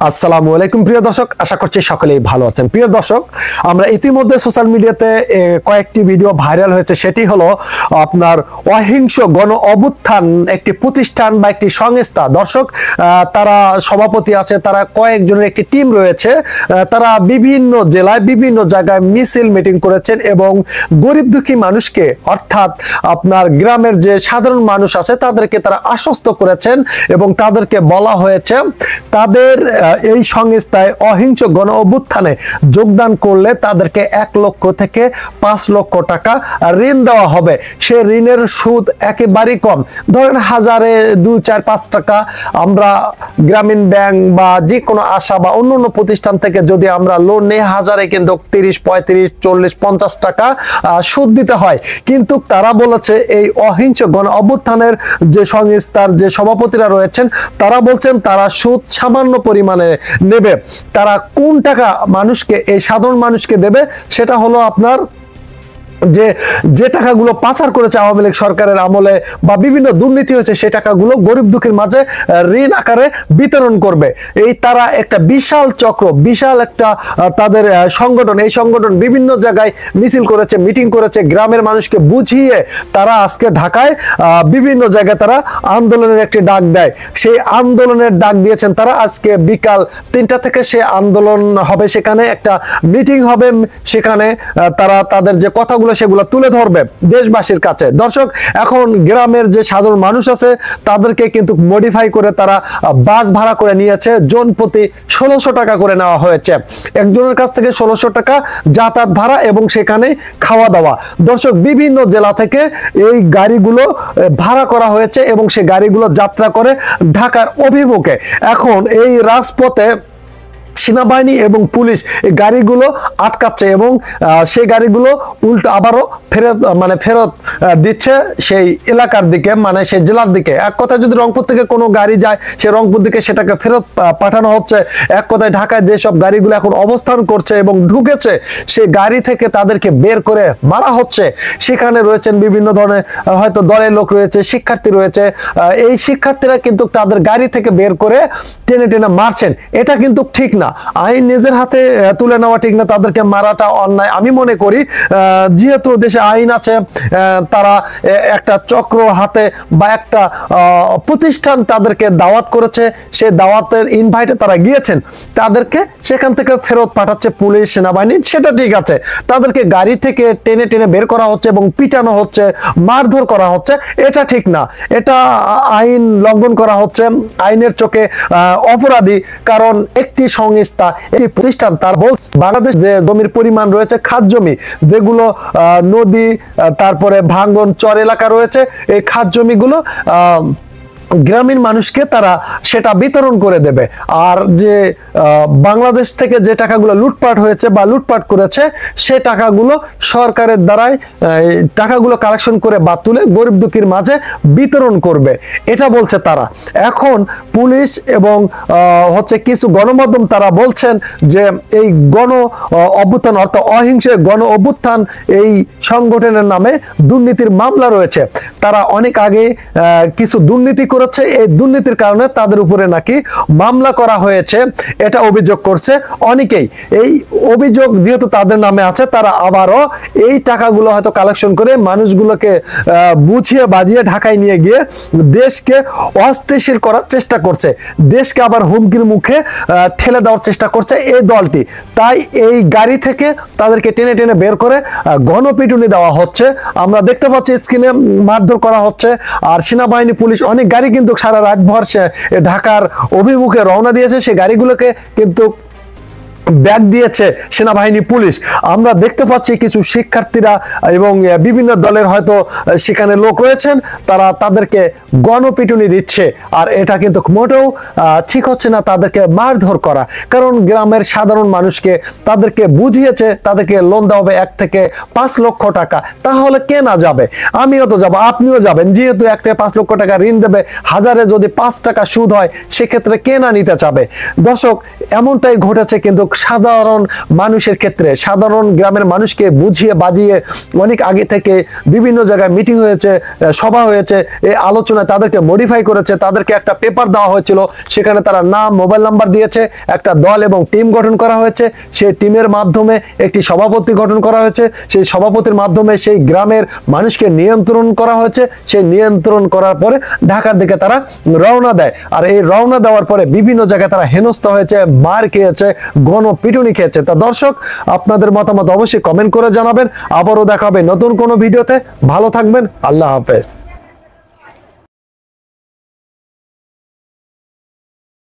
আসসালামু আলাইকুম প্রিয় দর্শক, আশা করছি সকলেই ভালো আছেন। প্রিয় দর্শক, আমরা ইতিমধ্যে সোশ্যাল মিডিয়াতে কয়েকটি ভিডিও ভাইরাল হয়েছে। সেটি হলো আপনার অহিংস গণ অভ্যুত্থান একটি প্রতিষ্ঠান বা একটি সংস্থা। দর্শক, তারা সভাপতি আছে, তারা কয়েকজনের একটি টিম রয়েছে। তারা বিভিন্ন জেলায় বিভিন্ন জায়গায় মিছিল মিটিং করেছেন এবং গরিব দুঃখী মানুষকে, অর্থাৎ আপনার গ্রামের যে সাধারণ মানুষ আছে তাদেরকে তারা আশ্বস্ত করেছেন এবং তাদেরকে বলা হয়েছে তাদের এই সংস্থায় অহিংস গণ অভ্যুত্থানে যোগদান করলে তাদেরকে 1 লক্ষ থেকে 5 লক্ষ টাকা ঋণ দেওয়া হবে। সে ঋণের সুদ একেবারেই কম, ধরেন হাজারে 2, 4, 5 টাকা। আমরা গ্রামীণ ব্যাংক বা যে কোনো আশা বা অন্য প্রতিষ্ঠান থেকে যদি আমরা লোন নিই, হাজারে কিন্তু 30, 35, 40, 50 টাকা সুদ দিতে হয়। কিন্তু তারা বলেছে এই অহিংস গণ অভ্যুত্থানের যে সংস্থার যে সভাপতিরা রয়েছেন তারা বলছেন তারা সুদ সামান্য পরিমাণে নেবে। তারা কোন টাকা মানুষকে, এই সাধারণ মানুষকে দেবে, সেটা হলো আপনার যে টাকাগুলো পাচার করেছে আওয়ামী লীগ সরকারের আমলে বা বিভিন্ন দুর্নীতি হয়েছে, সেই টাকাগুলো গরিব দুঃখীর মাঝে ঋণ আকারে বিতরণ করবে। এই তারা একটা বিশাল চক্র, বিশাল একটা তাদের সংগঠন। এই সংগঠন বিভিন্ন জায়গায় মিছিল করেছে, মিটিং করেছে, গ্রামের মানুষকে বুঝিয়ে তারা আজকে ঢাকায় বিভিন্ন জায়গায় তারা আন্দোলনের একটি ডাক দেয়। সেই আন্দোলনের ডাক দিয়েছেন তারা। আজকে বিকাল 3টা থেকে সে আন্দোলন হবে, সেখানে একটা মিটিং হবে, সেখানে তারা তাদের যে কথাগুলো সেগুলো তুলে ধরবে দেশবাসীর কাছে। দর্শক, এখন গ্রামের যে সাধারণ মানুষ আছে তাদেরকে কিন্তু মডিফাই করে তারা বাস ভাড়া করে নিয়েছে, জন প্রতি 1600 টাকা করে নেওয়া হয়েছে। একজনের কাছ থেকে 1600 টাকা যাতায়াত ভাড়া এবং সেখানে খাওয়া দাওয়া। দর্শক, বিভিন্ন জেলা থেকে এই গাড়িগুলো ভাড়া করা হয়েছে এবং সেই গাড়িগুলো যাত্রা করে ঢাকার অভিমুখে। এখন এই রাজপথে সেনাবাহিনী এবং পুলিশ এই গাড়িগুলো আটকাচ্ছে এবং সেই গাড়িগুলো উল্টো আবারও ফেরত দিচ্ছে সেই এলাকার দিকে, মানে সেই জেলার দিকে। এক কথায় যদি রংপুর থেকে কোনো গাড়ি যায়, সে রংপুর দিকে সেটাকে ফেরত পাঠানো হচ্ছে। এক কথায় ঢাকায় যেসব গাড়িগুলো এখন অবস্থান করছে এবং ঢুকেছে, সেই গাড়ি থেকে তাদেরকে বের করে মারা হচ্ছে। সেখানে রয়েছেন বিভিন্ন ধরনের হয়তো দলের লোক রয়েছে, শিক্ষার্থী রয়েছে। এই শিক্ষার্থীরা কিন্তু তাদের গাড়ি থেকে বের করে টেনে টেনে মারছেন। এটা কিন্তু ঠিক না, আইন নিজের হাতে তুলে নেওয়া ঠিক না, তাদেরকে মারাটা অন্যায় আমি মনে করি। যেহেতু দেশে আইন আছে, তারা একটা চক্র হাতে বা একটা প্রতিষ্ঠান তাদেরকে দাওয়াত করেছে, সেই দাওয়াতের ইনভাইটে তারা গিয়েছেন, তাদেরকে সেখান থেকে ফেরত পাঠাচ্ছে পুলিশ সেনাবাহিনী, সেটা ঠিক আছে। তাদেরকে গাড়ি থেকে টেনে টেনে বের করা হচ্ছে এবং পিটানো হচ্ছে, মারধর করা হচ্ছে, এটা ঠিক না। এটা আইন লঙ্ঘন করা হচ্ছে, আইনের চোখে অপরাধী। কারণ একটি সংস্থা, একটি প্রতিষ্ঠান, তার বাংলাদেশ যে জমির পরিমাণ রয়েছে, খাত জমি যেগুলো নদী, তারপরে ভাঙ্গন চর এলাকা রয়েছে, এই খাত জমিগুলো গ্রামীণ মানুষকে তারা সেটা বিতরণ করে দেবে। আর যে বাংলাদেশ থেকে যে টাকাগুলো লুটপাট হয়েছে বা লুটপাট করেছে, সে টাকাগুলো সরকারের দ্বারাই টাকাগুলো কালেকশন করে বা তুলে গরিব দুঃখীর মাঝে বিতরণ করবে, এটা বলছে তারা। এখন পুলিশ এবং কিছু গণমাধ্যম তারা বলছেন যে এই গণ অভ্যুত্থান অর্থাৎ অহিংস গণ অভ্যুত্থান এই সংগঠনের নামে দুর্নীতির মামলা রয়েছে। তারা অনেক আগে কিছু দুর্নীতি করেছে, এই দুর্নীতির কারণে তাদের উপরে নাকি মামলা করা হয়েছে, এটা অভিযোগ করছে অনেকেই। এই অভিযোগ যেহেতু তাদের নামে আছে, তারা আবারও এই টাকাগুলো হয়তো কালেকশন করে মানুষগুলোকে বুঝিয়ে বাজিয়ে ঢাকায় নিয়ে গিয়ে দেশকে অস্থিতিশীল করার চেষ্টা করছে, দেশকে আবার হুমকির মুখে ঠেলে দেওয়ার চেষ্টা করছে এই দলটি। তাই এই গাড়ি থেকে তাদেরকে টেনে টেনে বের করে গণপিটুনি দেওয়া হচ্ছে। আমরা দেখতে পাচ্ছি স্ক্রিনে মারধর করা হচ্ছে। আর সেনাবাহিনী পুলিশ অনেক গাড়ি কিন্তু সারা রাতভর ঢাকার অভিমুখে রওনা দিয়েছে, সেই গাড়িগুলোকে কিন্তু ব্যাগ দিয়েছে সেনাবাহিনী পুলিশ। আমরা দেখতে পাচ্ছি কিছু শিক্ষার্থীরা এবং বিভিন্ন দলের হয়তো সেখানে লোক রয়েছেন, তারা তাদেরকে গণপিটুনি দিচ্ছে। আর এটা কিন্তু মোটেও ঠিক হচ্ছে না তাদেরকে মারধর করা, কারণ গ্রামের সাধারণ মানুষকে তাদেরকে বুঝিয়েছে তাদেরকে লোন দেওয়া হবে 1 থেকে 5 লক্ষ টাকা। তাহলে কে না যাবে? আমিও তো যাবো, আপনিও যাবেন। যেহেতু 1 থেকে 5 লক্ষ টাকা ঋণ দেবে, হাজারে যদি 5 টাকা সুদ হয়, সেক্ষেত্রে কে না নিতে চাবে? দর্শক, এমনটাই ঘটেছে কিন্তু সাধারণ মানুষের ক্ষেত্রে, সাধারণ গ্রামের মানুষকে বুঝিয়ে বাজিয়ে অনেক আগে থেকে বিভিন্ন জায়গায় মিটিং হয়েছে, সভা হয়েছে, এই আলোচনায় তাদেরকে মডিফাই করেছে, তাদেরকে একটা পেপার দেওয়া হয়েছিল, সেখানে তারা নাম, মোবাইল নাম্বার দিয়েছে, একটা দল এবং টিম গঠন করা হয়েছে, সেই টিমের মাধ্যমে একটি সভাপতি গঠন করা হয়েছে, সেই সভাপতির মাধ্যমে সেই গ্রামের মানুষকে নিয়ন্ত্রণ করা হয়েছে, সেই নিয়ন্ত্রণ করার পরে ঢাকার দিকে তারা রওনা দেয়। আর এই রওনা দেওয়ার পরে বিভিন্ন জায়গায় তারা হেনস্থ হয়েছে, মার খেয়েছে, গণপিটুনি খেয়েছে। তা দর্শক, আপনাদের মতামত অবশ্যই কমেন্ট করে জানাবেন। আবারও দেখা হবে নতুন কোনো ভিডিওতে। ভালো থাকবেন, আল্লাহ হাফেজ।